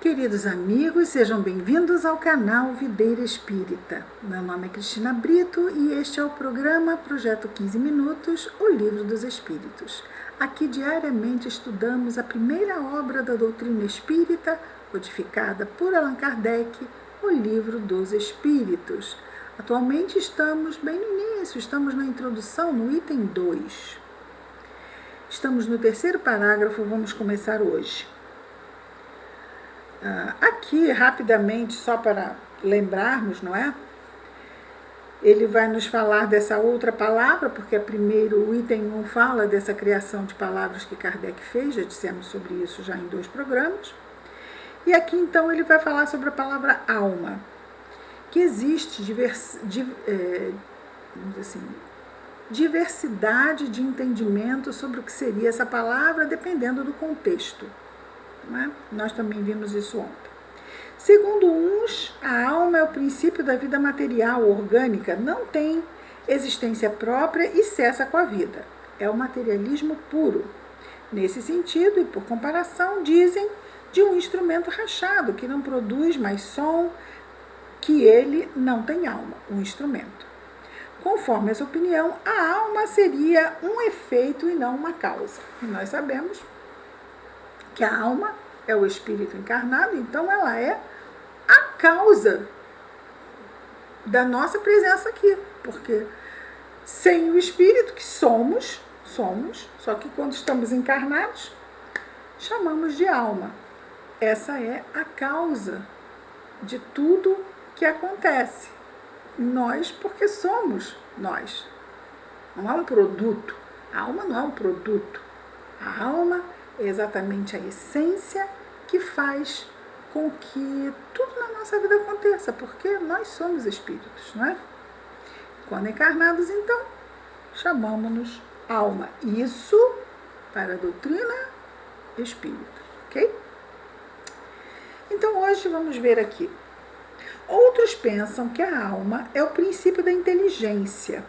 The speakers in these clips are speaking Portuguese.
queridos amigos, sejam bem-vindos ao canal Videira Espírita. Meu nome é Cristina Brito e este é o programa Projeto 15 Minutos, o Livro dos Espíritos. Aqui diariamente estudamos a primeira obra da doutrina espírita, codificada por Allan Kardec, o Livro dos Espíritos. Atualmente estamos bem no início, estamos na introdução, no item 2. Estamos no terceiro parágrafo, vamos começar hoje. Aqui, rapidamente, só para lembrarmos, não é? Ele vai nos falar dessa outra palavra, porque primeiro o item 1 fala dessa criação de palavras que Kardec fez, já dissemos sobre isso já em 2 programas. E aqui, então, ele vai falar sobre a palavra alma, que existe diversidade de entendimento sobre o que seria essa palavra, dependendo do contexto. Não é? Nós também vimos isso ontem. Segundo uns, a alma é o princípio da vida material, orgânica, não tem existência própria e cessa com a vida. É o materialismo puro. Nesse sentido, e por comparação, dizem de um instrumento rachado, que não produz mais som, que ele não tem alma, um instrumento. Conforme essa opinião, a alma seria um efeito e não uma causa. E nós sabemos que a alma é o espírito encarnado, então ela é a causa da nossa presença aqui, porque sem o espírito que somos, só que quando estamos encarnados, chamamos de alma. Essa é a causa de tudo que acontece. Nós, porque somos nós. Não é um produto. A alma não é um produto. A alma é exatamente a essência que faz com que tudo na nossa vida aconteça, porque nós somos espíritos, não é? Quando encarnados, então, chamamos-nos alma. Isso para a doutrina espírita, ok? Então, hoje vamos ver aqui. Outros pensam que a alma é o princípio da inteligência,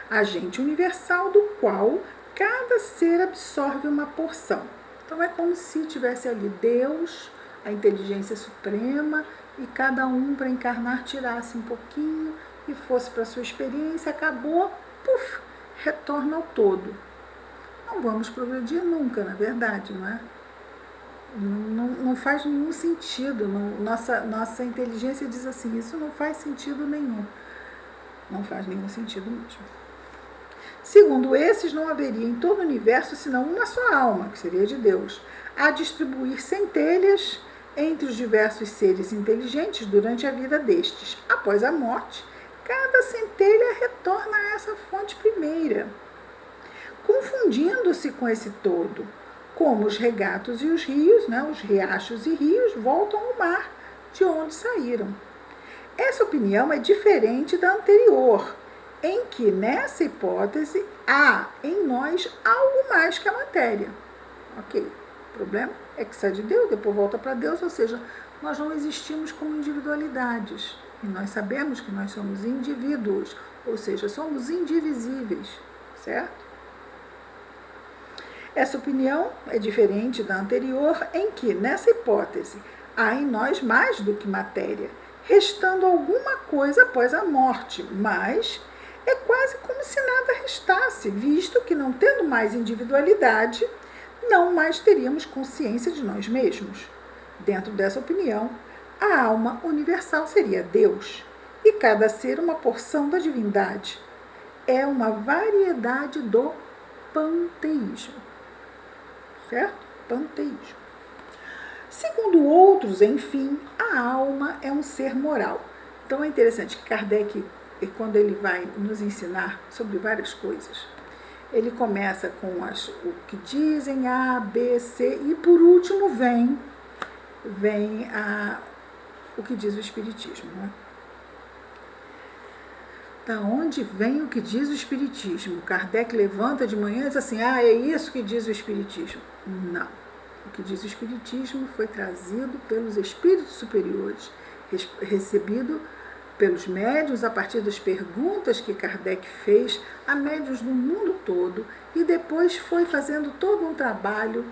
agente universal do qual cada ser absorve uma porção. Então é como se tivesse ali Deus, a inteligência suprema, e cada um para encarnar tirasse um pouquinho e fosse para a sua experiência, acabou, puf, retorna ao todo. Não vamos progredir nunca, na verdade, não é? Não faz nenhum sentido. Nossa inteligência diz assim, isso não faz sentido nenhum. Não faz nenhum sentido mesmo. Segundo esses, não haveria em todo o universo senão uma só alma, que seria de Deus, a distribuir centelhas entre os diversos seres inteligentes durante a vida destes. Após a morte, cada centelha retorna a essa fonte primeira, confundindo-se com esse todo, como os regatos e os rios, né, os riachos e rios voltam ao mar, de onde saíram. Essa opinião é diferente da anterior, em que, nessa hipótese, há em nós algo mais que a matéria. Ok, o problema é que sai de Deus, depois volta para Deus, ou seja, nós não existimos como individualidades. E nós sabemos que nós somos indivíduos, ou seja, somos indivisíveis, certo? Essa opinião é diferente da anterior, em que, nessa hipótese, há em nós mais do que matéria, restando alguma coisa após a morte, mas é quase como se nada restasse, visto que, não tendo mais individualidade, não mais teríamos consciência de nós mesmos. Dentro dessa opinião, a alma universal seria Deus, e cada ser uma porção da divindade. É uma variedade do panteísmo. Certo? Panteísmo. Segundo outros, enfim, a alma é um ser moral. Então é interessante que Kardec, quando ele vai nos ensinar sobre várias coisas, ele começa com o que dizem A, B, C, e por último vem o que diz o Espiritismo. Né? Da onde vem o que diz o Espiritismo? Kardec levanta de manhã e diz assim, é isso que diz o Espiritismo. Não. O que diz o Espiritismo foi trazido pelos espíritos superiores, recebido pelos médiuns a partir das perguntas que Kardec fez a médiuns do mundo todo, e depois foi fazendo todo um trabalho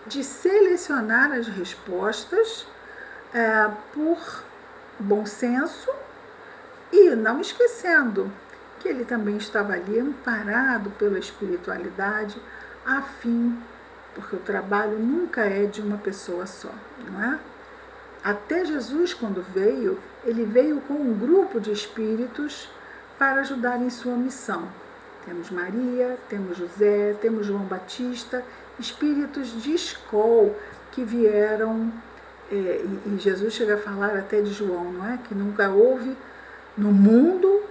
de selecionar as respostas por bom senso e não esquecendo que ele também estava ali amparado pela espiritualidade, a fim, porque o trabalho nunca é de uma pessoa só, não é? Até Jesus, quando veio, ele veio com um grupo de espíritos para ajudar em sua missão. Temos Maria, temos José, temos João Batista, espíritos de escol que vieram, e Jesus chega a falar até de João, não é? Que nunca houve no mundo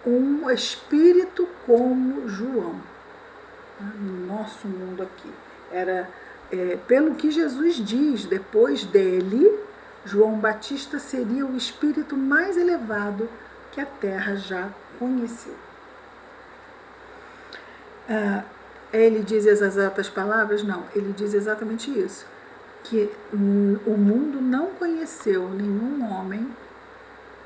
um espírito como João, no nosso mundo aqui. Era, pelo que Jesus diz, depois dele, João Batista seria o espírito mais elevado que a Terra já conheceu. Ele diz as exatas palavras? Não, ele diz exatamente isso, que o mundo não conheceu nenhum homem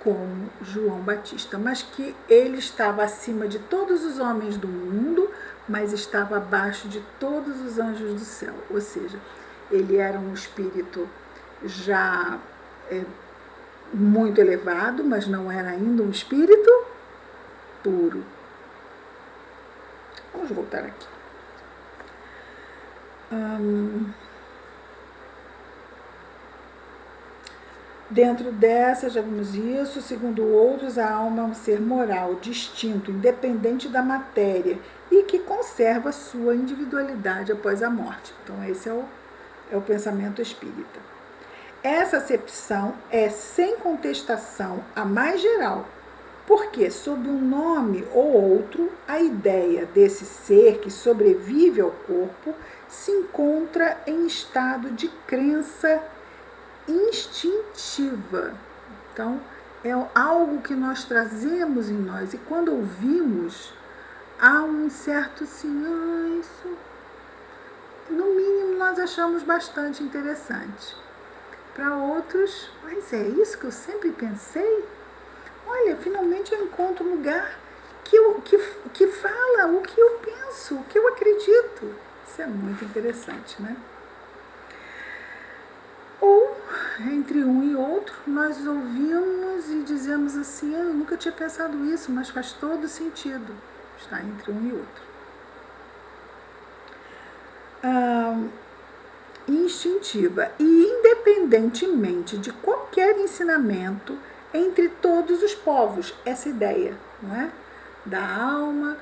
como João Batista, mas que ele estava acima de todos os homens do mundo, mas estava abaixo de todos os anjos do céu. Ou seja, ele era um espírito já muito elevado, mas não era ainda um espírito puro. Vamos voltar aqui. Dentro dessa, já vimos isso, segundo outros, a alma é um ser moral, distinto, independente da matéria e que conserva sua individualidade após a morte. Então, esse é o pensamento espírita. Essa acepção é, sem contestação, a mais geral, porque, sob um nome ou outro, a ideia desse ser que sobrevive ao corpo se encontra em estado de crença instintiva. Então, é algo que nós trazemos em nós, e quando ouvimos, há um certo assim, isso, no mínimo, nós achamos bastante interessante. Para outros, mas é isso que eu sempre pensei? Olha, finalmente eu encontro um lugar que fala o que eu penso, o que eu acredito. Isso é muito interessante, né? Ou, entre um e outro, nós ouvimos e dizemos assim, eu nunca tinha pensado isso, mas faz todo sentido. Está entre um e outro. Instintiva e independentemente de qualquer ensinamento entre todos os povos, essa ideia, não é? Da alma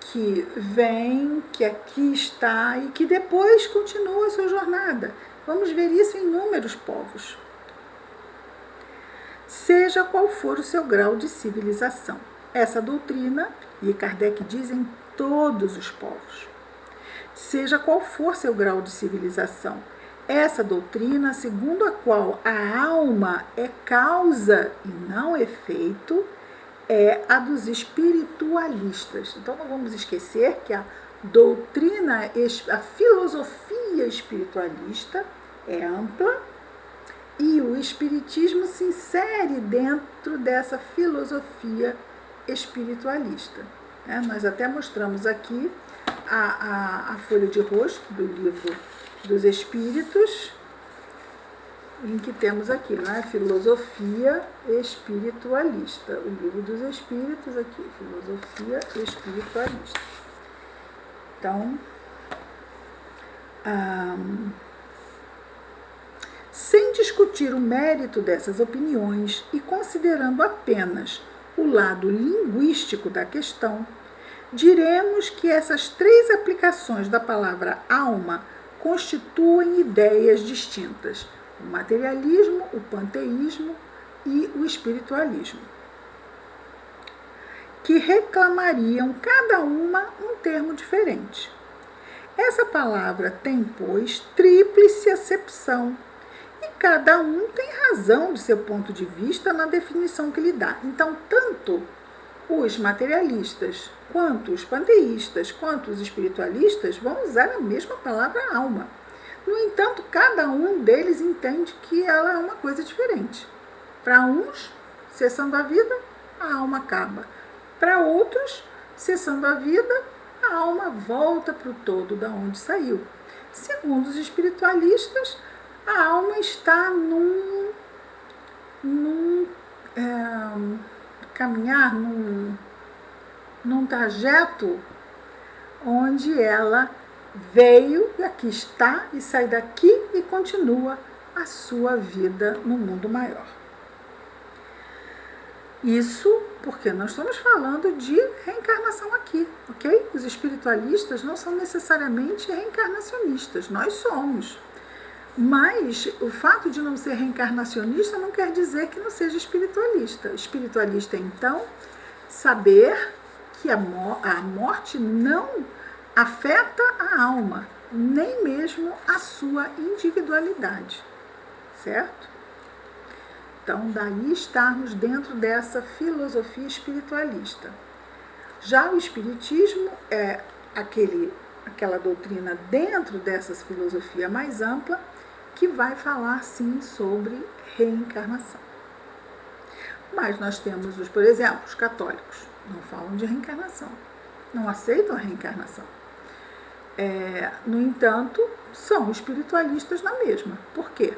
que vem, que aqui está e que depois continua a sua jornada. Vamos ver isso em inúmeros povos. Seja qual for o seu grau de civilização. Essa doutrina, e Kardec diz em todos os povos. Seja qual for seu grau de civilização. Essa doutrina, segundo a qual a alma é causa e não efeito, é a dos espiritualistas. Então não vamos esquecer que a doutrina, a filosofia espiritualista é ampla e o espiritismo se insere dentro dessa filosofia espiritualista. Nós até mostramos aqui a folha de rosto do livro dos Espíritos, em que temos aqui, não é? Filosofia espiritualista. O livro dos Espíritos aqui, filosofia espiritualista. Então, sem discutir o mérito dessas opiniões e considerando apenas o lado linguístico da questão, diremos que essas três aplicações da palavra alma constituem ideias distintas: o materialismo, o panteísmo e o espiritualismo, que reclamariam cada uma um termo diferente. Essa palavra tem, pois, tríplice acepção, e cada um tem razão de seu ponto de vista na definição que lhe dá. Então, tanto os materialistas, quanto os panteístas, quanto os espiritualistas vão usar a mesma palavra alma. No entanto, cada um deles entende que ela é uma coisa diferente. Para uns, cessando a vida, a alma acaba. Para outros, cessando a vida, a alma volta para o todo da onde saiu. Segundo os espiritualistas, a alma está num num caminhar, num trajeto onde ela veio e aqui está e sai daqui e continua a sua vida no mundo maior. Isso porque nós estamos falando de reencarnação aqui, ok? Os espiritualistas não são necessariamente reencarnacionistas, nós somos. Mas o fato de não ser reencarnacionista não quer dizer que não seja espiritualista. Espiritualista é, então, saber que a morte não afeta a alma, nem mesmo a sua individualidade, certo? Então, daí estarmos dentro dessa filosofia espiritualista. Já o espiritismo é aquela doutrina dentro dessa filosofia mais ampla que vai falar, sim, sobre reencarnação. Mas nós temos, por exemplo, os católicos, não falam de reencarnação, não aceitam a reencarnação. No entanto, são espiritualistas na mesma. Por quê?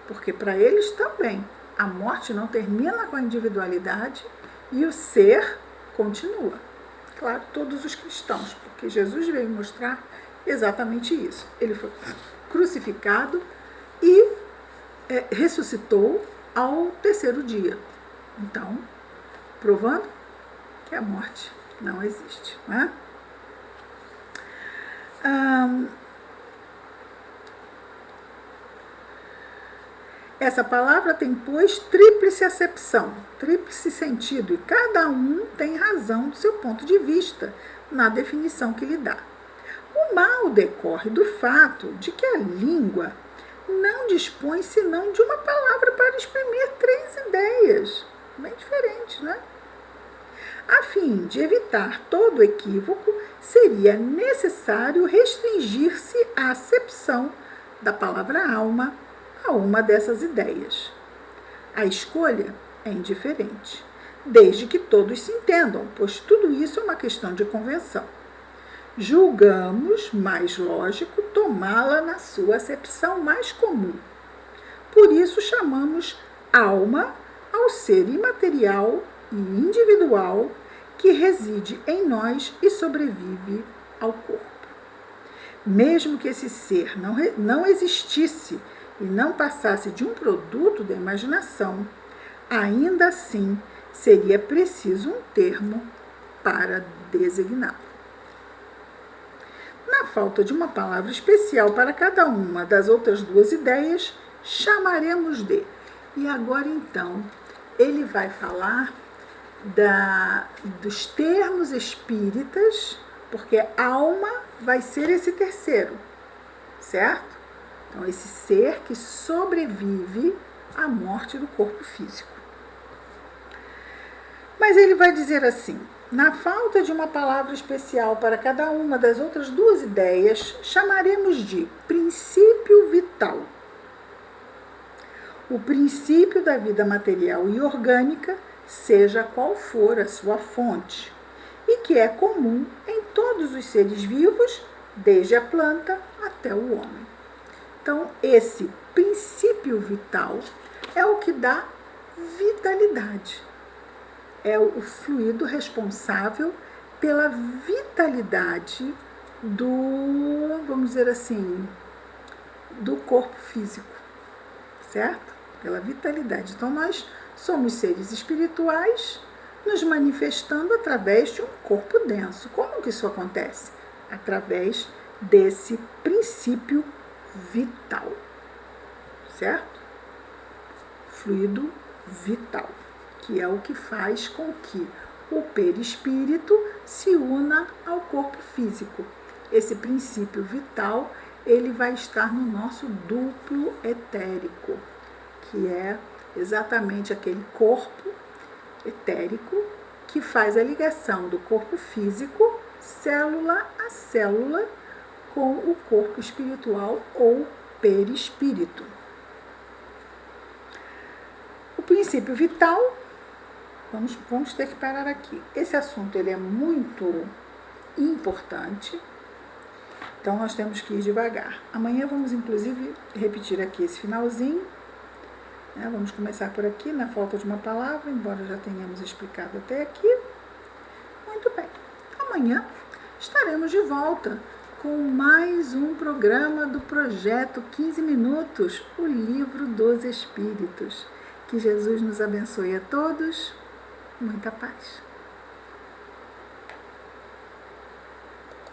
Porque para eles também a morte não termina com a individualidade e o ser continua. Claro, todos os cristãos, porque Jesus veio mostrar exatamente isso. Ele foi crucificado e ressuscitou ao terceiro dia. Então, provando que a morte não existe, não é? Essa palavra tem, pois, tríplice acepção, tríplice sentido, e cada um tem razão do seu ponto de vista na definição que lhe dá. O mal decorre do fato de que a língua não dispõe senão de uma palavra para exprimir três ideias, bem diferentes, né? A fim de evitar todo equívoco, seria necessário restringir-se à acepção da palavra alma a uma dessas ideias. A escolha é indiferente, desde que todos se entendam, pois tudo isso é uma questão de convenção. Julgamos mais lógico tomá-la na sua acepção mais comum. Por isso chamamos alma ao ser imaterial e individual que reside em nós e sobrevive ao corpo. Mesmo que esse ser não existisse e não passasse de um produto da imaginação, ainda assim seria preciso um termo para designá-lo. Na falta de uma palavra especial para cada uma das outras duas ideias, chamaremos de. E agora então, ele vai falar dos termos espíritas, porque alma vai ser esse terceiro, certo? Então, esse ser que sobrevive à morte do corpo físico. Mas ele vai dizer assim: na falta de uma palavra especial para cada uma das outras duas ideias, chamaremos de princípio vital. O princípio da vida material e orgânica, seja qual for a sua fonte, e que é comum em todos os seres vivos, desde a planta até o homem. Então, esse princípio vital é o que dá vitalidade. É o fluido responsável pela vitalidade vamos dizer assim, do corpo físico, certo? Pela vitalidade. Então, nós somos seres espirituais nos manifestando através de um corpo denso. Como que isso acontece? Através desse princípio vital, certo? Fluido vital, que é o que faz com que o perispírito se una ao corpo físico. Esse princípio vital, ele vai estar no nosso duplo etérico, que é exatamente aquele corpo etérico que faz a ligação do corpo físico, célula a célula, com o corpo espiritual ou perispírito. O princípio vital, vamos ter que parar aqui. Esse assunto ele é muito importante, então nós temos que ir devagar. Amanhã vamos inclusive repetir aqui esse finalzinho, Vamos começar por aqui, na falta de uma palavra, embora já tenhamos explicado até aqui. Muito bem. Amanhã estaremos de volta com mais um programa do projeto 15 Minutos, o Livro dos Espíritos. Que Jesus nos abençoe a todos. Muita paz.